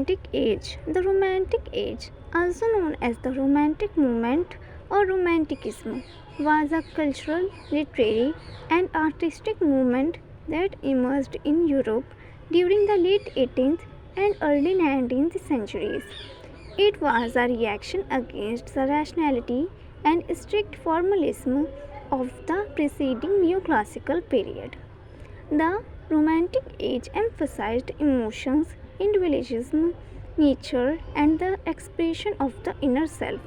Romantic Age. The Romantic Age, also known as the Romantic Movement or Romanticism, was a cultural, literary, and artistic movement that emerged in Europe during the late 18th and early 19th centuries. It was a reaction against the rationality and strict formalism of the preceding neoclassical period. The Romantic Age emphasized emotions, individualism, nature, and the expression of the inner self.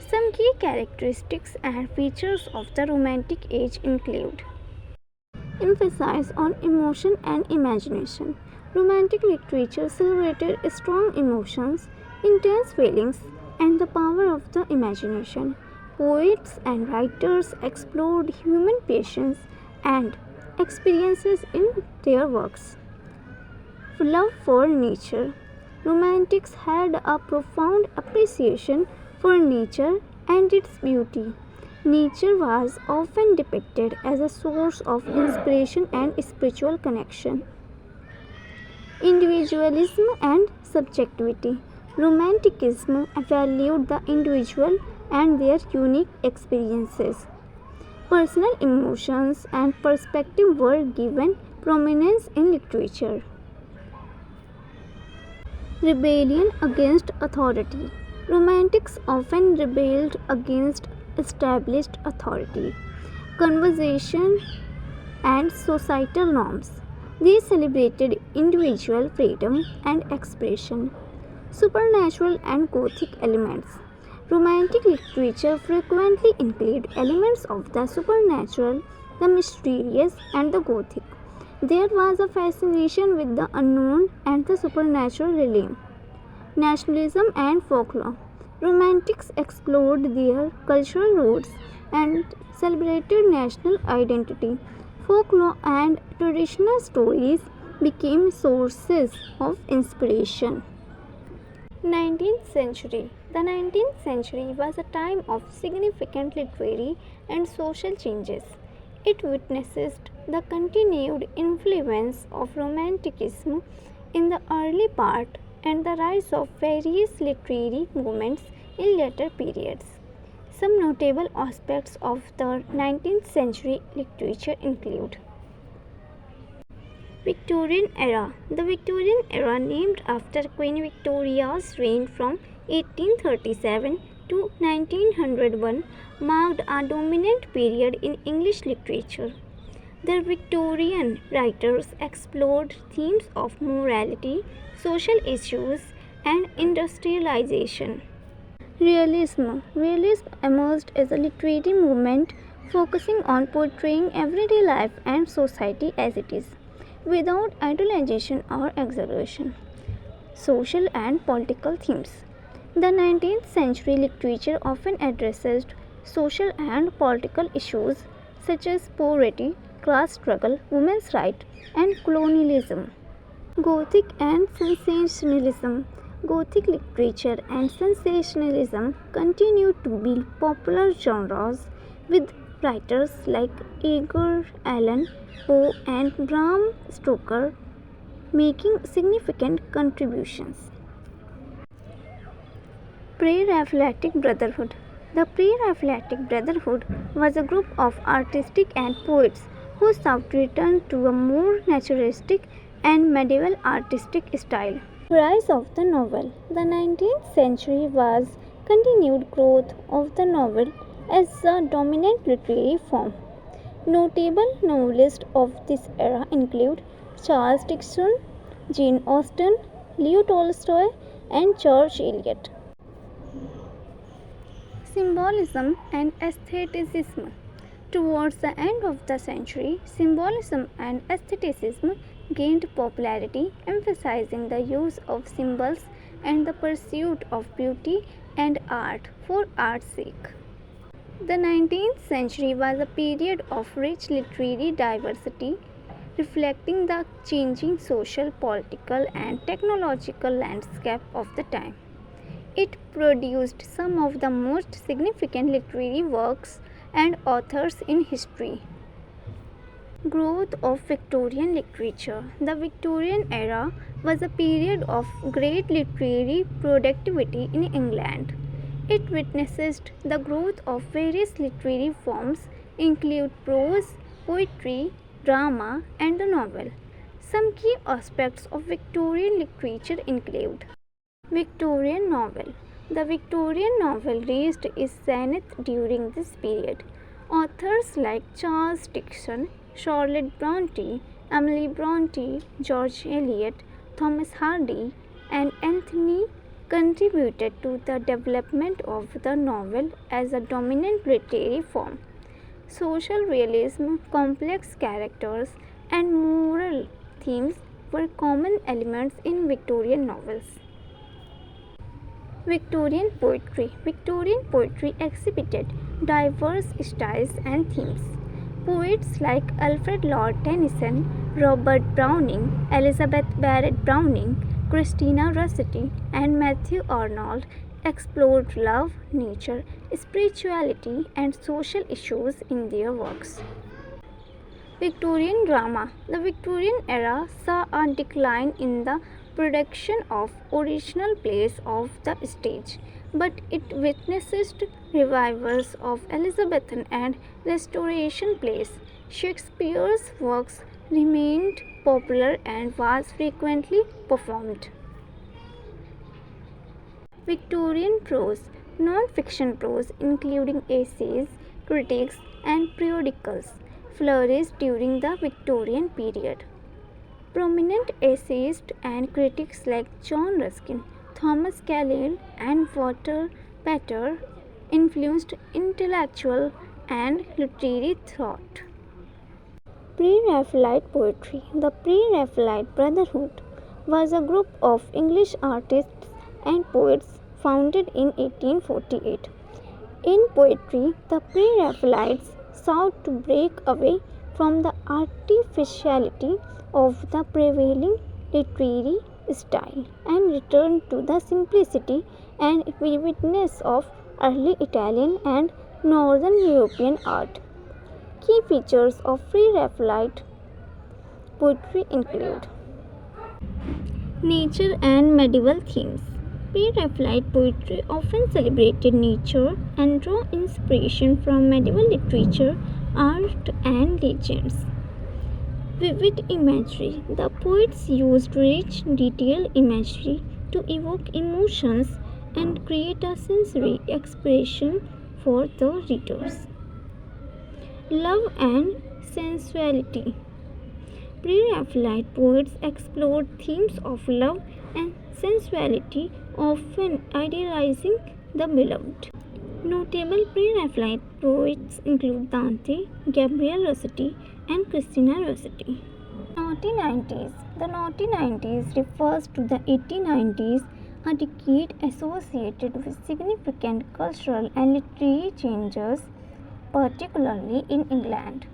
Some key characteristics and features of the Romantic Age include emphasis on emotion and imagination. Romantic literature celebrated strong emotions, intense feelings, and the power of the imagination. Poets and writers explored human passions and experiences in their works. Love for nature. Romantics had a profound appreciation for nature and its beauty. Nature was often depicted as a source of inspiration and spiritual connection. Individualism and subjectivity. Romanticism valued the individual and their unique experiences. Personal emotions and perspective were given prominence in literature. Rebellion against authority. Romantics often rebelled against established authority, conversation, and societal norms. They celebrated individual freedom and expression. Supernatural and Gothic elements. Romantic literature frequently include elements of the supernatural, the mysterious, and the Gothic. There was a fascination with the unknown and the supernatural realm. Nationalism and folklore. Romantics explored their cultural roots and celebrated national identity. Folklore and traditional stories became sources of inspiration. 19th century. The 19th century was a time of significant literary and social changes. It witnessed the continued influence of Romanticism in the early part and the rise of various literary movements in later periods. Some notable aspects of the 19th century literature include Victorian era. The Victorian era, named after Queen Victoria's reign from 1837 to 1901, marked a dominant period in English literature. The Victorian writers explored themes of morality, social issues, and industrialization. Realism emerged as a literary movement focusing on portraying everyday life and society as it is, without idealization or exaggeration. Social and political themes. The 19th century literature often addresses social and political issues such as poverty, class struggle, women's rights, and colonialism. Gothic and sensationalism. Gothic literature and sensationalism continue to be popular genres, with writers like Edgar Allan Poe and Bram Stoker making significant contributions. Pre-Raphaelitic Brotherhood. The Pre-Raphaelitic Brotherhood was a group of artists and poets who sought to return to a more naturalistic and medieval artistic style. Rise of the novel. The 19th century was continued growth of the novel as a dominant literary form. Notable novelists of this era include Charles Dickens, Jane Austen, Leo Tolstoy, and George Eliot. Symbolism and aestheticism. Towards the end of the century, symbolism and aestheticism gained popularity, emphasizing the use of symbols and the pursuit of beauty and art for art's sake. The 19th century was a period of rich literary diversity, reflecting the changing social, political, and technological landscape of the time. It produced some of the most significant literary works and authors in history. Growth of Victorian literature. The Victorian era was a period of great literary productivity in England. It witnessed the growth of various literary forms, include prose, poetry, drama, and the novel. Some key aspects of Victorian literature include Victorian novel. The Victorian novel reached its zenith during this period. Authors like Charles Dickens, Charlotte Bronte, Emily Bronte, George Eliot, Thomas Hardy, and Anthony contributed to the development of the novel as a dominant literary form. Social realism, complex characters, and moral themes were common elements in Victorian novels. Victorian poetry. Victorian poetry exhibited diverse styles and themes. Poets like Alfred Lord Tennyson, Robert Browning, Elizabeth Barrett Browning, Christina Rossetti, and Matthew Arnold explored love, nature, spirituality, and social issues in their works. Victorian drama. The Victorian era saw a decline in the production of original plays of the stage, but it witnessed revivals of Elizabethan and Restoration plays. Shakespeare's works remained popular and was frequently performed. Victorian prose. Non-fiction prose, including essays, critiques, and periodicals, flourished during the Victorian period. Prominent essayists and critics like John Ruskin, Thomas Carlyle, and Walter Pater influenced intellectual and literary thought. Pre-Raphaelite poetry. The Pre-Raphaelite Brotherhood was a group of English artists and poets founded in 1848. In poetry, the Pre-Raphaelites sought to break away from the artificiality of the prevailing literary style and return to the simplicity and vividness of early Italian and Northern European art. Key features of Pre-Raphaelite poetry include nature and medieval themes. Pre-Raphaelite poetry often celebrated nature and drew inspiration from medieval literature, art, and legends. Vivid imagery. The poets used rich, detailed imagery to evoke emotions and create a sensory expression for the readers. Love and sensuality. Pre-Raphaelite poets explored themes of love and sensuality, often idealizing the beloved. Notable Pre-Raphaelite poets include Dante, Gabriel Rossetti, and Christina Rossetti. Naughty 90s. The naughty 90s refers to the 1890s, a decade associated with significant cultural and literary changes, particularly in England.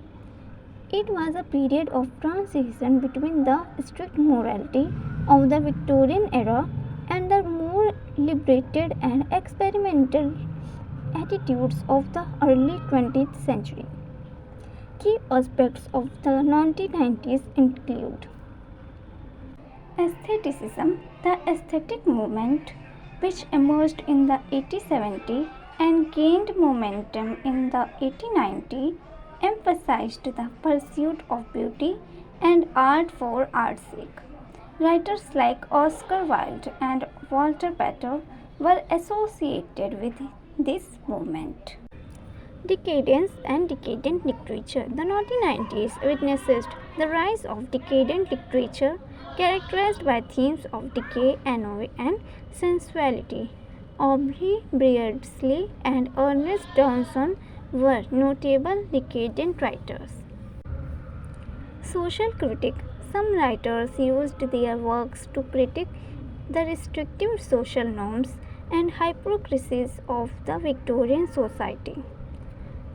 It was a period of transition between the strict morality of the Victorian era and the more liberated and experimental attitudes of the early 20th century. Key aspects of the 1990s include aestheticism. The aesthetic movement, which emerged in the 1870s and gained momentum in the 1890s, emphasized the pursuit of beauty and art for art's sake. Writers like Oscar Wilde and Walter Pater were associated with this movement. Decadence and decadent literature. The 1990s witnessed the rise of decadent literature characterized by themes of decay, ennui, and sensuality. Aubrey Beardsley and Ernest Johnson were notable decadent writers. Social critique. Some writers used their works to critique the restrictive social norms and hypocrisies of the Victorian society.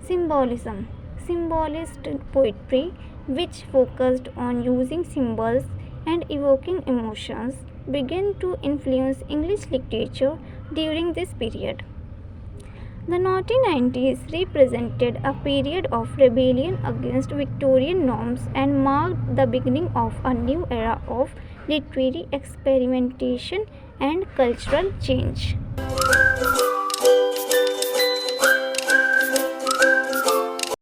Symbolism. Symbolist poetry, which focused on using symbols and evoking emotions, began to influence English literature during this period. The 1990s represented a period of rebellion against Victorian norms and marked the beginning of a new era of literary experimentation and cultural change.